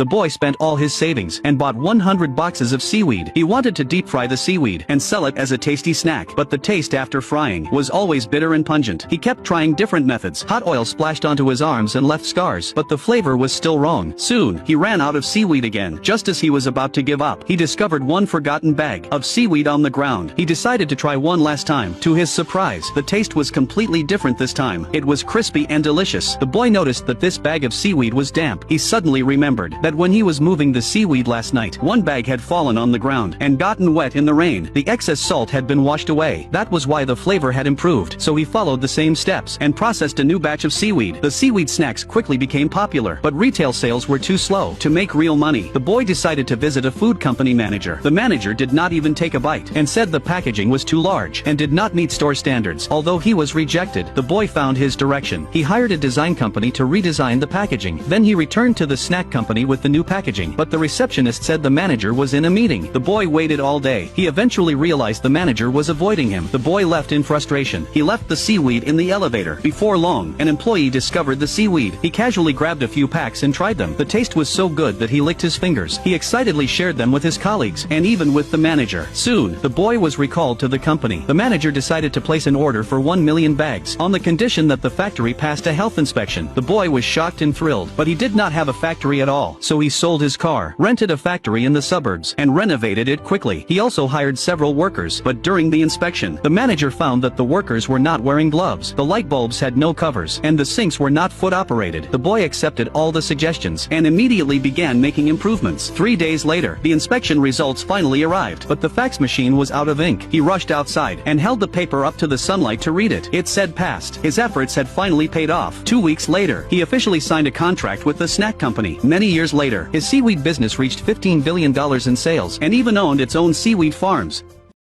The boy spent all his savings and bought 100 boxes of seaweed. He wanted to deep fry the seaweed and sell it as a tasty snack, but the taste after frying was always bitter and pungent. He kept trying different methods. Hot oil splashed onto his arms and left scars, but the flavor was still wrong. Soon, he ran out of seaweed again. Just as he was about to give up, he discovered one forgotten bag of seaweed on the ground. He decided to try one last time. To his surprise, the taste was completely different this time. It was crispy and delicious. The boy noticed that this bag of seaweed was damp. He suddenly remembered that when he was moving the seaweed last night, one bag had fallen on the ground and gotten wet in the rain. The excess salt had been washed away. That was why the flavor had improved. So he followed the same steps and processed a new batch of seaweed. The seaweed snacks quickly became popular, but retail sales were too slow to make real money. The boy decided to visit a food company manager. The manager did not even take a bite and said the packaging was too large and did not meet store standards. Although he was rejected, the boy found his direction. He hired a design company to redesign the packaging. Then he returned to the snack company with the new packaging, but the receptionist said the manager was in a meeting. The boy waited all day. He eventually realized the manager was avoiding him. The boy left in frustration. He left the seaweed in the elevator. Before long, an employee discovered the seaweed. He casually grabbed a few packs and tried them. The taste was so good that he licked his fingers. He excitedly shared them with his colleagues, and even with the manager. Soon, the boy was recalled to the company. The manager decided to place an order for 1 million bags, on the condition that the factory passed a health inspection. The boy was shocked and thrilled, but he did not have a factory at all. So he sold his car, rented a factory in the suburbs, and renovated it quickly. He also hired several workers, but during the inspection, the manager found that the workers were not wearing gloves, the light bulbs had no covers, and the sinks were not foot operated. The boy accepted all the suggestions and immediately began making improvements. 3 days later, the inspection results finally arrived, but the fax machine was out of ink. He rushed outside and held the paper up to the sunlight to read it. It said passed. His efforts had finally paid off. 2 weeks later, he officially signed a contract with the snack company. Many years later, his seaweed business reached $15 billion in sales and even owned its own seaweed farms.